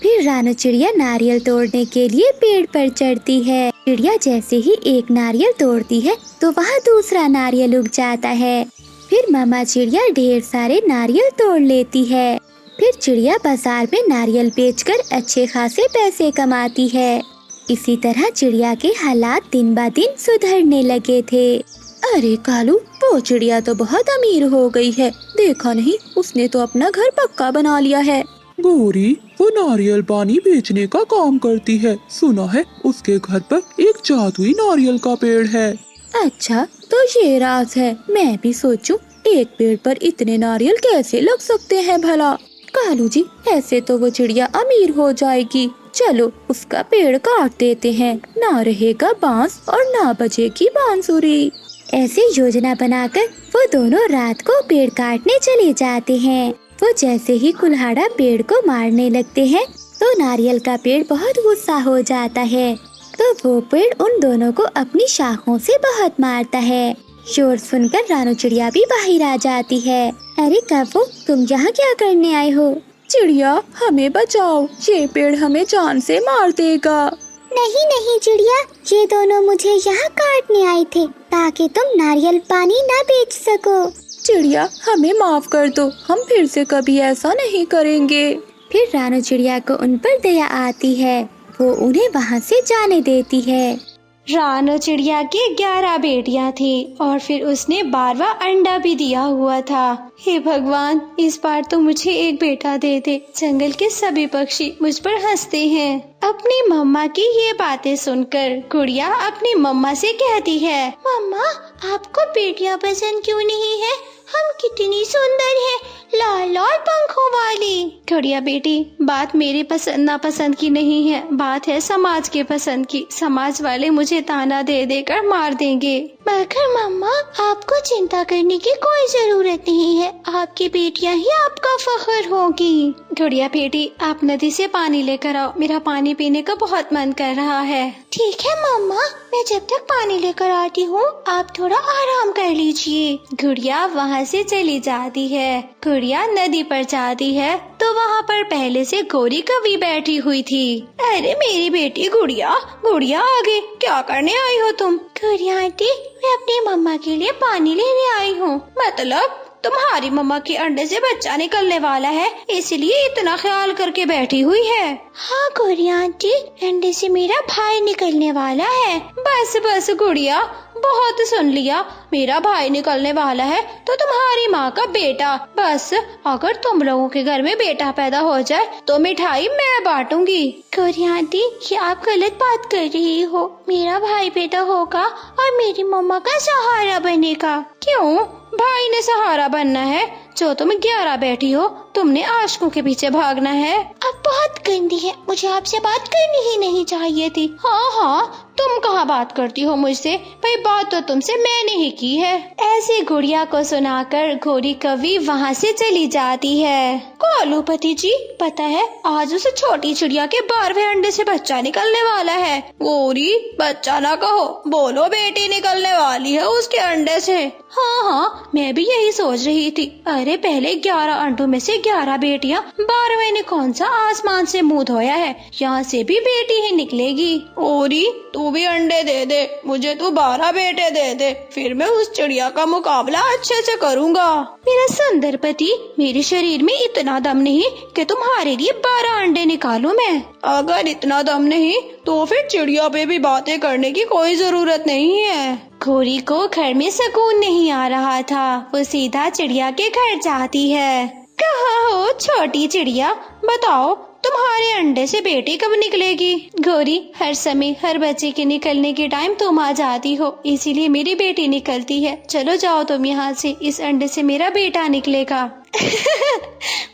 फिर रानू चिड़िया नारियल तोड़ने के लिए पेड़ पर चढ़ती है। चिड़िया जैसे ही एक नारियल तोड़ती है तो वहाँ दूसरा नारियल उग जाता है। फिर मामा चिड़िया ढेर सारे नारियल तोड़ लेती है। फिर चिड़िया बाजार में नारियल बेचकर अच्छे खासे पैसे कमाती है। इसी तरह चिड़िया के हालात दिन ब दिन सुधरने लगे थे। अरे कालू, वो चिड़िया तो बहुत अमीर हो गई है, देखा नहीं उसने तो अपना घर पक्का बना लिया है। गौरी, वो नारियल पानी बेचने का काम करती है, सुना है उसके घर पर एक जादुई नारियल का पेड़ है। अच्छा, तो ये राज है। मैं भी सोचूं एक पेड़ पर इतने नारियल कैसे लग सकते हैं भला। कालू जी, ऐसे तो वो चिड़िया अमीर हो जाएगी। चलो उसका पेड़ काट देते हैं, ना रहेगा बांस और ना बजेगी बांसुरी। ऐसे योजना बनाकर वो दोनों रात को पेड़ काटने चले जाते हैं। वो जैसे ही कुल्हाड़ा पेड़ को मारने लगते हैं तो नारियल का पेड़ बहुत गुस्सा हो जाता है, तो वो पेड़ उन दोनों को अपनी शाखों से बहुत मारता है। शोर सुनकर रानू चिड़िया भी बाहर आ जाती है। अरे कव्वो, तुम यहाँ क्या करने आए हो? चिड़िया, हमें बचाओ, ये पेड़ हमें जान से मार देगा। नहीं नहीं चिड़िया, ये दोनों मुझे यहाँ काटने आए थे ताकि तुम नारियल पानी ना बेच सको। चिड़िया, हमें माफ कर दो, हम फिर से कभी ऐसा नहीं करेंगे। फिर रानू चिड़िया को उन पर दया आती है, वो उन्हें वहाँ से जाने देती है। रानू चिड़िया की 11 बेटियां थी और फिर उसने 12वां अंडा भी दिया हुआ था। हे भगवान, इस बार तो मुझे एक बेटा दे दे। जंगल के सभी पक्षी मुझ पर हंसते हैं। अपनी मम्मा की ये बातें सुनकर गुड़िया अपनी मम्मा से कहती है, मम्मा, आपको बेटियां पसंद क्यों नहीं है? हम कितनी सुंदर हैं, लाल लाल पंखों वाली। गुड़िया बेटी, बात मेरी पसंद नापसंद की नहीं है, बात है समाज के पसंद की। समाज वाले मुझे ताना दे देकर मार देंगे। मगर मम्मा, आपको चिंता करने की कोई जरूरत नहीं है, आपकी बेटियां ही आपका फख्र होगी। गुड़िया बेटी, आप नदी से पानी लेकर आओ, मेरा पानी पीने का बहुत मन कर रहा है। ठीक है मम्मा, मैं जब तक पानी लेकर आती हूँ आप थोड़ा आराम कर लीजिए। गुड़िया वहाँ से चली जाती है। गुड़िया नदी पर जाती है तो वहाँ पर पहले से गोरी कवि बैठी हुई थी। अरे मेरी बेटी गुड़िया, गुड़िया आ गई, क्या करने आई हो तुम? गुड़िया आंटी, मैं अपनी मम्मा के लिए पानी लेने आई हूँ। मतलब तुम्हारी मम्मा के अंडे से बच्चा निकलने वाला है, इसलिए इतना ख्याल करके बैठी हुई है। हाँ गुड़िया आंटी, अंडे से मेरा भाई निकलने वाला है। बस बस गुड़िया, बहुत सुन लिया, मेरा भाई निकलने वाला है तो तुम्हारी माँ का बेटा। बस अगर तुम लोगों के घर में बेटा पैदा हो जाए तो मिठाई मैं बांटूंगी। गुड़िया आंटी, ये आप गलत बात कर रही हो। मेरा भाई पैदा होगा और मेरी मम्मा का सहारा बनेगा। क्यों, भाई ने सहारा बनना है? जो तुम 11 बैठी हो, तुमने आशिकों के पीछे भागना है। अब बहुत गंदी है, मुझे आपसे बात करनी ही नहीं चाहिए थी। हाँ, तुम कहाँ बात करती हो मुझसे? भाई बात तो तुमसे मैंने ही की है। ऐसी गुड़िया को सुनाकर गोरी कवि वहाँ से चली जाती है। कोलूपति जी, पता है आज उस छोटी चिड़िया के 12वें अंडे से बच्चा निकलने वाला है। गोरी, बच्चा ना कहो, बोलो बेटी निकलने वाली है उसके अंडे से। हाँ, मैं भी यही सोच रही थी। अरे पहले 11 अंडों में से 11 बेटियां, 12वें ने कौन सा आसमान से मुंह धोया है, यहाँ से भी बेटी ही निकलेगी। ओरी, तू भी अंडे दे दे, मुझे तू 12 बेटे दे दे, फिर मैं उस चिड़िया का मुकाबला अच्छे से करूँगा। मेरा सुंदर पति, मेरे शरीर में इतना दम नहीं कि तुम्हारे लिए 12 अंडे निकालूं मैं। अगर इतना दम नहीं तो फिर चिड़िया पे भी बातें करने की कोई जरूरत नहीं है। गोरी को घर में सुकून नहीं आ रहा था, वो सीधा चिड़िया के घर जाती है। कहाँ हो छोटी चिड़िया, बताओ तुम्हारे अंडे से बेटी कब निकलेगी? गोरी, हर समय हर बच्चे के निकलने के टाइम तुम आ जाती हो, इसीलिए मेरी बेटी निकलती है। चलो जाओ तुम यहाँ से, इस अंडे से मेरा बेटा निकलेगा।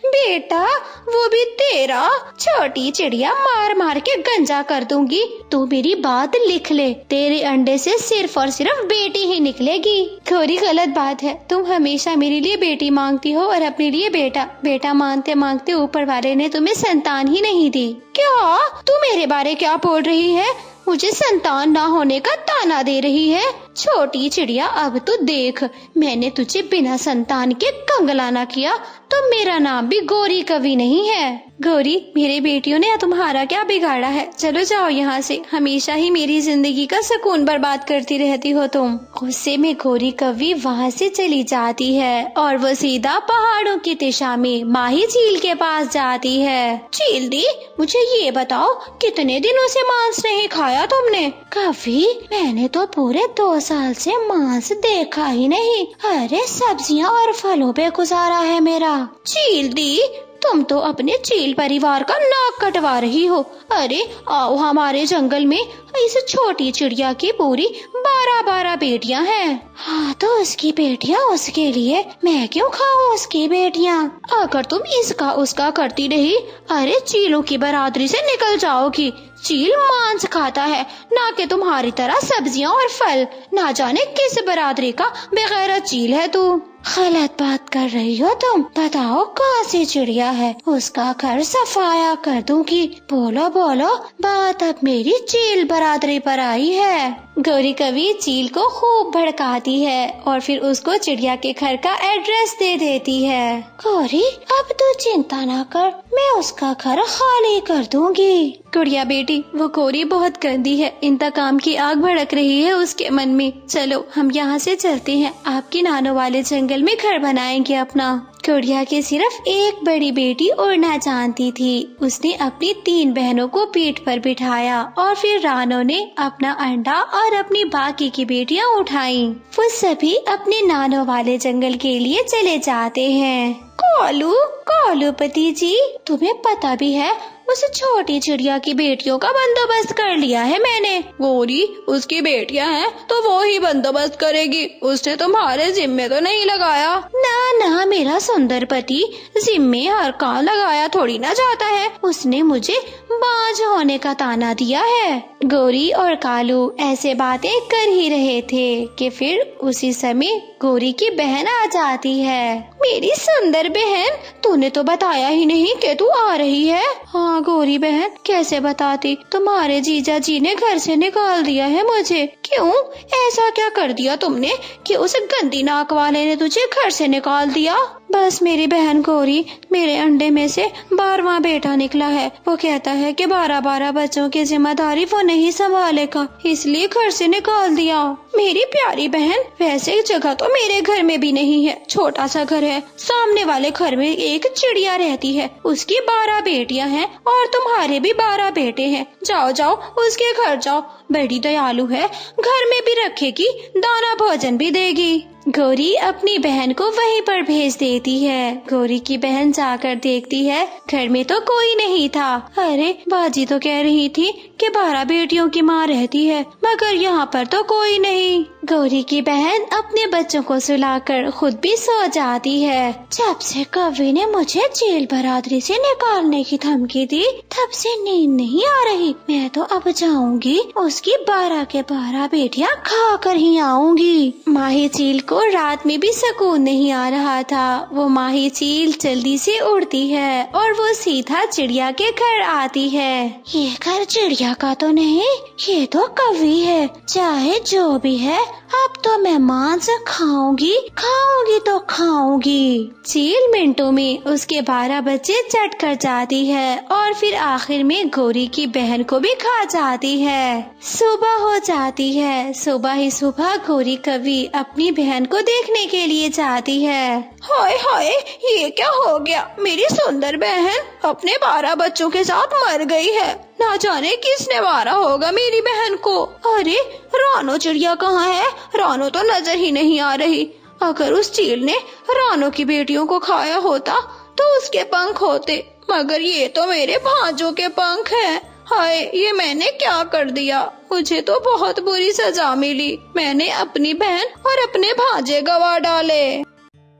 बेटा, वो भी तेरा? छोटी चिड़िया, मार मार के गंजा कर दूंगी। तू मेरी बात लिख ले, तेरे अंडे से सिर्फ और सिर्फ बेटी ही निकलेगी। गोरी, गलत बात है, तुम हमेशा मेरे लिए बेटी मांगती हो और अपने लिए बेटा। बेटा मांगते मांगते ऊपर वाले ने तुम्हें संतान ही नहीं दी। क्या तू मेरे बारे क्या बोल रही है? मुझे संतान ना होने का ताना दे रही है? छोटी चिड़िया, अब तो देख, मैंने तुझे बिना संतान के कंगला ना किया तो मेरा नाम भी गोरी कवि नहीं है। गोरी, मेरे बेटियों ने तुम्हारा क्या बिगाड़ा है? चलो जाओ यहाँ से, हमेशा ही मेरी जिंदगी का सुकून बर्बाद करती रहती हो तुम। गुस्से में गोरी कवि वहाँ से चली जाती है और वो सीधा पहाड़ों की दिशा में माही झील के पास जाती है। झील दी, मुझे ये बताओ, कितने दिनों से मांस नहीं खाया तुमने? कवि, मैंने तो पूरे 2 साल से मांस देखा ही नहीं। अरे सब्जियाँ और फलों पे गुजारा है मेरा। झील दी, तुम तो अपने चील परिवार का नाक कटवा रही हो। अरे आओ हमारे जंगल में, इस छोटी चिड़िया की पूरी 12 बेटियां हैं। हाँ तो उसकी बेटियां उसके लिए, मैं क्यों खाऊं उसकी बेटियां? अगर तुम इसका उसका करती रही, अरे चीलों की बरादरी से निकल जाओगी। चील मांस खाता है, ना कि तुम्हारी तरह सब्जियां और फल। ना जाने किस बरादरी का बेगैरत चील है तू। गलत बात कर रही हो तुम। बताओ कौन सी चिड़िया है, उसका घर सफाया कर दूंगी। बोलो बोलो, बात अब मेरी चील बरादरी पर आई है। गौरी कवि चील को खूब भड़काती है और फिर उसको चिड़िया के घर का एड्रेस दे देती है। गौरी, अब तू चिंता ना कर, मैं उसका घर खाली कर दूंगी। गुड़िया बेटी, वो गौरी बहुत गंदी है, इंतकाम की आग भड़क रही है उसके मन में। चलो हम यहाँ से चलते हैं, आपकी नानों वाले जंगल में घर बनाएंगे अपना। गुड़िया की सिर्फ एक बड़ी बेटी उड़ना जानती थी। उसने अपनी 3 बहनों को पीठ पर बिठाया और फिर रानों ने अपना अंडा और अपनी बाकी की बेटियां उठाईं। वो सभी अपने नानों वाले जंगल के लिए चले जाते हैं। कोलू, कोलूपति जी, तुम्हें पता भी है उस छोटी चिड़िया की बेटियों का बंदोबस्त कर लिया है मैंने। गौरी, उसकी बेटियां हैं तो वो ही बंदोबस्त करेगी, उसने तुम्हारे जिम्मे तो नहीं लगाया। ना ना मेरा सुंदर पति, जिम्मे हर काम लगाया थोड़ी ना जाता है, उसने मुझे बाज होने का ताना दिया है। गौरी और कालू ऐसे बातें कर ही रहे थे कि फिर उसी समय गौरी की बहन आ जाती है। मेरी सुंदर बहन, तूने तो बताया ही नहीं कि तू आ रही है। हाँ गौरी बहन, कैसे बताती, तुम्हारे जीजा जी ने घर से निकाल दिया है मुझे। क्यों, ऐसा क्या कर दिया तुमने कि उस गंदी नाक वाले ने तुझे घर से निकाल दिया? बस मेरी बहन गौरी, मेरे अंडे में से 12वां बेटा निकला है। वो कहता है कि 12 बच्चों की जिम्मेदारी वो नहीं संभालेगा, इसलिए घर से निकाल दिया। मेरी प्यारी बहन, वैसे जगह तो मेरे घर में भी नहीं है, छोटा सा घर है। सामने वाले घर में एक चिड़िया रहती है, उसकी 12 बेटियां हैं और तुम्हारे भी 12 बेटे हैं। जाओ जाओ उसके घर जाओ, बड़ी दयालु है, घर में भी रखेगी, दाना भोजन भी देगी। गौरी अपनी बहन को वहीं पर भेज देती है। गौरी की बहन जाकर देखती है घर में तो कोई नहीं था। अरे, बाजी तो कह रही थी कि 12 बेटियों की माँ रहती है, मगर यहाँ पर तो कोई नहीं। गौरी की बहन अपने बच्चों को सुलाकर खुद भी सो जाती है। जब से कवि ने मुझे जेल बरादरी से निकालने की धमकी दी, तब से नींद नहीं आ रही। मैं तो अब जाऊंगी, उसकी 12 के 12 बेटियां खा कर ही आऊंगी। माही चील को रात में भी सुकून नहीं आ रहा था। वो माही चील जल्दी से उड़ती है और वो सीधा चिड़िया के घर आती है। ये घर चिड़िया का तो नहीं, ये तो कवि है। चाहे जो भी है, अब तो मैं मांस खाऊंगी, खाऊंगी तो खाऊंगी। चील मिनटों में उसके 12 बच्चे चट कर जाती है और फिर आखिर में गौरी की बहन को भी खा जाती है। सुबह हो जाती है। सुबह ही सुबह गौरी कवि अपनी बहन को देखने के लिए जाती है। हाय हाय, ये क्या हो गया? मेरी सुंदर बहन अपने 12 बच्चों के साथ मर गई है। ना जाने किसने मारा होगा मेरी बहन को। अरे, रानो चिड़िया कहाँ है? रानो तो नजर ही नहीं आ रही। अगर उस चील ने रानो की बेटियों को खाया होता तो उसके पंख होते, मगर ये तो मेरे भांजों के पंख हैं। हाय, ये मैंने क्या कर दिया? मुझे तो बहुत बुरी सजा मिली। मैंने अपनी बहन और अपने भांजे गवा डाले।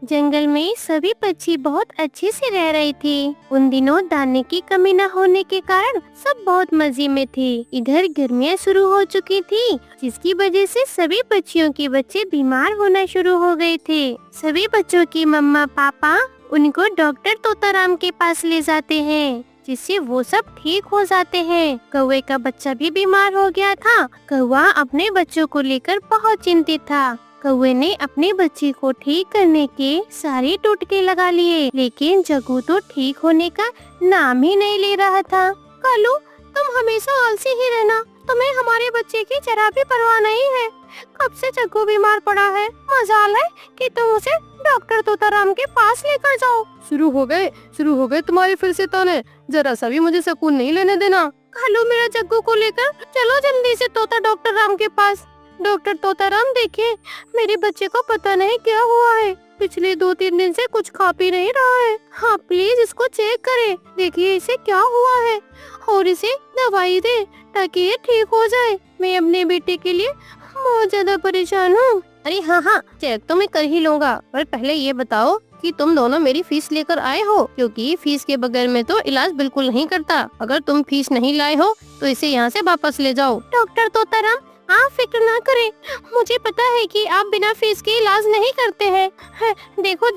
जंगल में सभी पक्षी बहुत अच्छे से रह रही थी। उन दिनों दाने की कमी न होने के कारण सब बहुत मजे में थे। इधर गर्मियाँ शुरू हो चुकी थी, जिसकी वजह से सभी पक्षियों के बच्चे बीमार होना शुरू हो गए थे। सभी बच्चों की मम्मा पापा उनको डॉक्टर तोताराम के पास ले जाते हैं, जिससे वो सब ठीक हो जाते हैं। कौवे का बच्चा भी बीमार हो गया था। कौवा अपने बच्चों को लेकर बहुत चिंतित था। कौवे ने अपने बच्चे को ठीक करने के सारे टोटके लगा लिए, लेकिन जग्गू तो ठीक होने का नाम ही नहीं ले रहा था। कालू, तुम हमेशा आलसी ही रहना, तुम्हें हमारे बच्चे की जरा भी परवाह नहीं है। कब से जग्गू बीमार पड़ा है, मजाल है कि तुम उसे डॉक्टर तोताराम के पास लेकर जाओ। शुरू हो गए तुम्हारे फिर से ताने। जरा सा भी मुझे सुकून नहीं लेने देना। कालू, मेरा जग्गू को लेकर चलो जल्दी से तोता डॉक्टर राम के पास। डॉक्टर तोताराम, देखिए, मेरे बच्चे को पता नहीं क्या हुआ है। पिछले 2-3 दिन से कुछ खा पी नहीं रहा है। हाँ प्लीज इसको चेक करें, देखिए इसे क्या हुआ है और इसे दवाई दे ताकि ये ठीक हो जाए। मैं अपने बेटे के लिए बहुत ज्यादा परेशान हूँ। अरे हाँ, चेक तो मैं कर ही लूँगा, पर पहले ये बताओ कि तुम दोनों मेरी फीस लेकर आए हो, क्योंकि फीस के बगैर में तो इलाज बिल्कुल नहीं करता। अगर तुम फीस नहीं लाए हो तो इसे यहाँ से वापस ले जाओ। डॉक्टर तोताराम, आप फिक्र ना करें, मुझे पता है कि आप बिना फीस के इलाज नहीं करते हैं। देखो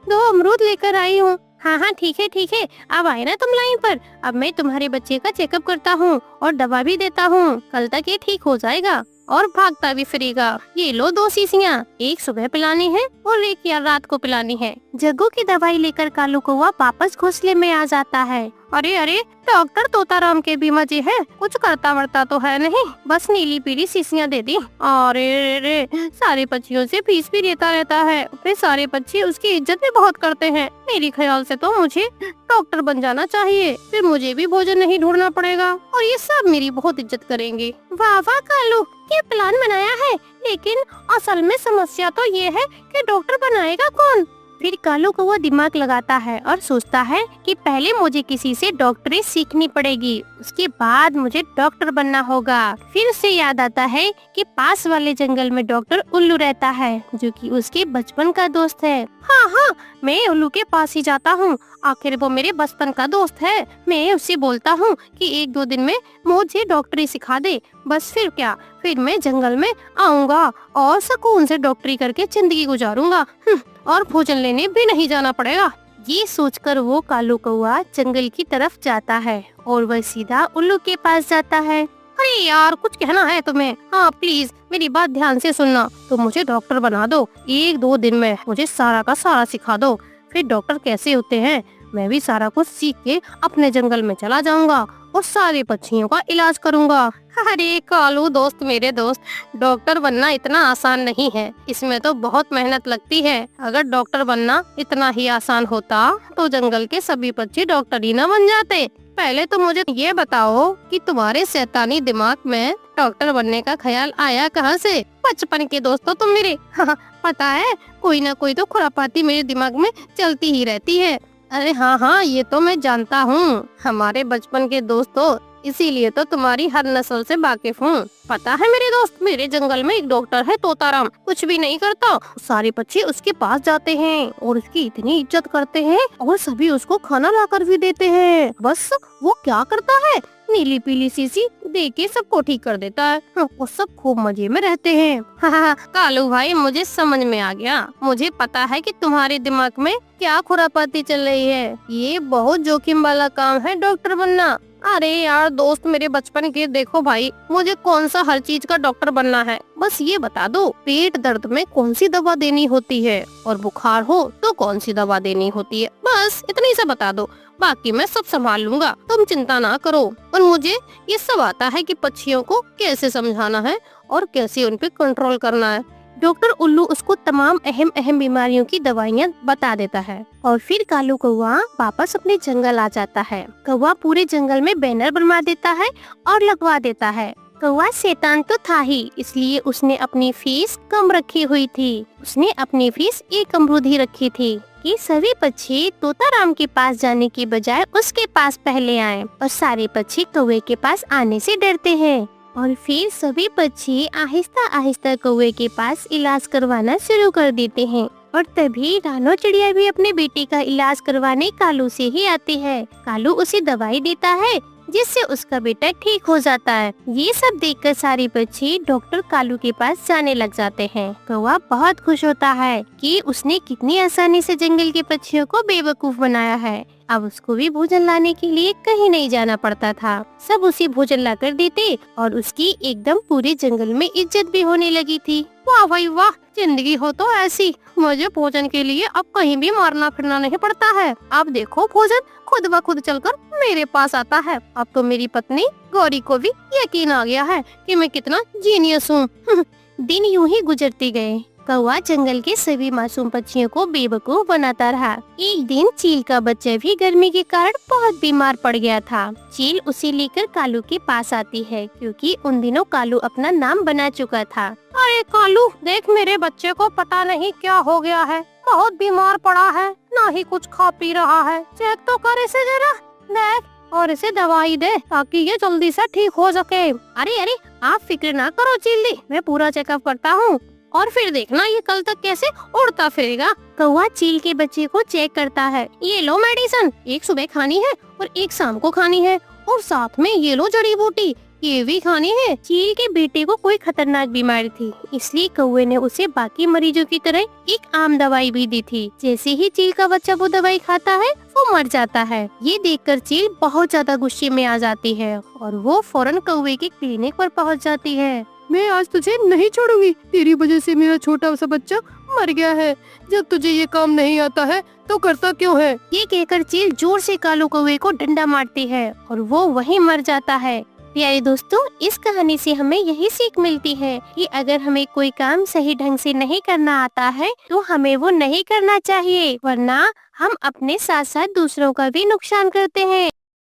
2 अमरूद लेकर आई हूँ। हाँ ठीक है, अब आए ना तुम लाइन पर। अब मैं तुम्हारे बच्चे का चेकअप करता हूँ और दवा भी देता हूँ। कल तक ये ठीक हो जाएगा और भागता भी फिरेगा। ये लो 2 शीशियाँ, एक सुबह पिलानी है और एक यार रात को पिलानी है। जग्गू की दवाई लेकर कालू कौवा वापस घोंसले में आ जाता है। अरे अरे, डॉक्टर तोताराम के भी मजे है, कुछ करता वरता तो है नहीं, बस नीली पीली शीशियाँ दे दी। अरे रे, सारे पक्षियों से फीस भी लेता रहता है, फिर सारे पक्षी उसकी इज्जत भी बहुत करते हैं। मेरे ख्याल से तो मुझे डॉक्टर बन जाना चाहिए, फिर मुझे भी भोजन नहीं ढूंढना पड़ेगा और ये सब मेरी बहुत इज्जत करेंगे। वाह वाह कालू, ये प्लान बनाया है, लेकिन असल में समस्या तो ये है कि डॉक्टर बनाएगा कौन। फिर कालू कौवा दिमाग लगाता है और सोचता है कि पहले मुझे किसी से डॉक्टरी सीखनी पड़ेगी, उसके बाद मुझे डॉक्टर बनना होगा। फिर उसे याद आता है कि पास वाले जंगल में डॉक्टर उल्लू रहता है, जो कि उसके बचपन का दोस्त है। हाँ, मैं उल्लू के पास ही जाता हूँ, आखिर वो मेरे बचपन का दोस्त है। मैं उससे बोलता हूँ कि 1-2 दिन में मुझे डॉक्टरी सिखा दे, बस फिर क्या, फिर मैं जंगल में आऊँगा और सुकून से डॉक्टरी करके जिंदगी गुजारूंगा और भोजन लेने भी नहीं जाना पड़ेगा। ये सोचकर वो कालू कौवा जंगल की तरफ जाता है और वह सीधा उल्लू के पास जाता है। अरे यार, कुछ कहना है तुम्हें? हाँ प्लीज मेरी बात ध्यान से सुनना, तुम मुझे डॉक्टर बना दो, 1-2 दिन में मुझे सारा का सारा सिखा दो, फिर डॉक्टर कैसे होते हैं मैं भी सारा कुछ सीख के अपने जंगल में चला जाऊंगा और सारे पक्षियों का इलाज करूंगा। अरे कालू दोस्त, मेरे दोस्त, डॉक्टर बनना इतना आसान नहीं है, इसमें तो बहुत मेहनत लगती है। अगर डॉक्टर बनना इतना ही आसान होता तो जंगल के सभी पक्षी डॉक्टर ही न बन जाते। पहले तो मुझे ये बताओ कि तुम्हारे शैतानी दिमाग में डॉक्टर बनने का ख्याल आया कहाँ से? बचपन के दोस्तों तुम मेरे। पता है, कोई ना कोई तो खुरापाती मेरे दिमाग में चलती ही रहती है। अरे हाँ, ये तो मैं जानता हूँ, हमारे बचपन के दोस्तों, इसीलिए तो तुम्हारी हर नस्ल से वाकिफ हूँ। पता है मेरे दोस्त, मेरे जंगल में एक डॉक्टर है तोताराम, कुछ भी नहीं करता, सारे पक्षी उसके पास जाते हैं और उसकी इतनी इज्जत करते हैं और सभी उसको खाना लाकर भी देते हैं। बस वो क्या करता है, नीली पीली शीशी दे के सबको ठीक कर देता है और सब खूब मजे में रहते हैं। कालू भाई, मुझे समझ में आ गया, मुझे पता है कि तुम्हारे दिमाग में क्या खुरापाती चल रही है। ये बहुत जोखिम वाला काम है डॉक्टर बनना। अरे यार दोस्त मेरे बचपन के, देखो भाई, मुझे कौन सा हर चीज का डॉक्टर बनना है, बस ये बता दो पेट दर्द में कौन सी दवा देनी होती है और बुखार हो तो कौन सी दवा देनी होती है, बस इतनी सा बता दो, बाकी मैं सब संभाल लूंगा, तुम चिंता ना करो। और मुझे ये सब आता है कि पक्षियों को कैसे समझाना है और कैसे उन पे कंट्रोल करना है। डॉक्टर उल्लू उसको तमाम अहम बीमारियों की दवाइयाँ बता देता है और फिर कालू कौवा वापस अपने जंगल आ जाता है। कौवा पूरे जंगल में बैनर बनवा देता है और लगवा देता है। कौवा शैतान तो था ही, इसलिए उसने अपनी फीस कम रखी हुई थी। उसने अपनी फीस 1 अमरूद ही रखी थी कि सभी पक्षी तोताराम के पास जाने के बजाय उसके पास पहले आएं और सारे पक्षी कौवे के पास आने से डरते हैं। और फिर सभी पक्षी आहिस्ता आहिस्ता कौवे के पास इलाज करवाना शुरू कर देते हैं और तभी रानो चिड़िया भी अपने बेटे का इलाज करवाने कालू से ही आती है। कालू उसे दवाई देता है जिससे उसका बेटा ठीक हो जाता है। ये सब देखकर सारे पक्षी डॉक्टर कालू के पास जाने लग जाते हैं। कौवा बहुत खुश होता है कि उसने कितनी आसानी से जंगल के पक्षियों को बेवकूफ बनाया है। अब उसको भी भोजन लाने के लिए कहीं नहीं जाना पड़ता था, सब उसे भोजन ला कर देते और उसकी एकदम पूरे जंगल में इज्जत भी होने लगी थी। वाह भाई वाह, जिंदगी हो तो ऐसी, मुझे भोजन के लिए अब कहीं भी मारना फिरना नहीं पड़ता है। अब देखो भोजन खुद ब खुद चलकर मेरे पास आता है। अब तो मेरी पत्नी गौरी को भी यकीन आ गया है कि मैं कितना जीनियस हूँ। दिन यूं ही गुजरते गए। कौवा जंगल के सभी मासूम पक्षियों को बेवकूफ बनाता रहा। एक दिन चील का बच्चा भी गर्मी के कारण बहुत बीमार पड़ गया था। चील उसे लेकर कालू के पास आती है क्योंकि उन दिनों कालू अपना नाम बना चुका था। अरे कालू देख, मेरे बच्चे को पता नहीं क्या हो गया है, बहुत बीमार पड़ा है, ना ही कुछ खा पी रहा है, चेक तो कर इसे जरा, देख और इसे दवाई दे ताकि ये जल्दी से ठीक हो सके। अरे आप फिक्र ना करो चील, मैं पूरा चेकअप करता हूँ और फिर देखना ये कल तक कैसे उड़ता फिरेगा। कौवा चील के बच्चे को चेक करता है। ये लो मेडिसिन, एक सुबह खानी है और एक शाम को खानी है और साथ में ये लो जड़ी बूटी, ये भी खानी है। चील के बेटे को कोई खतरनाक बीमारी थी, इसलिए कौवे ने उसे बाकी मरीजों की तरह एक आम दवाई भी दी थी। जैसे ही चील का बच्चा वो दवाई खाता है वो मर जाता है। ये देखकर चील बहुत ज्यादा गुस्से में आ जाती है और वो फौरन कौवे के क्लिनिक पर पहुंच जाती है। मैं आज तुझे नहीं छोड़ूंगी। तेरी वजह से मेरा छोटा सा बच्चा मर गया है। जब तुझे ये काम नहीं आता है तो करता क्यों है? ये कहकर चील जोर से कालू कौवे को डंडा मारती है और वो वहीं मर जाता है। प्यारे दोस्तों, इस कहानी से हमें यही सीख मिलती है कि अगर हमें कोई काम सही ढंग से नहीं करना आता है तो हमें वो नहीं करना चाहिए, वरना हम अपने साथ साथ दूसरों का भी नुकसान करते हैं।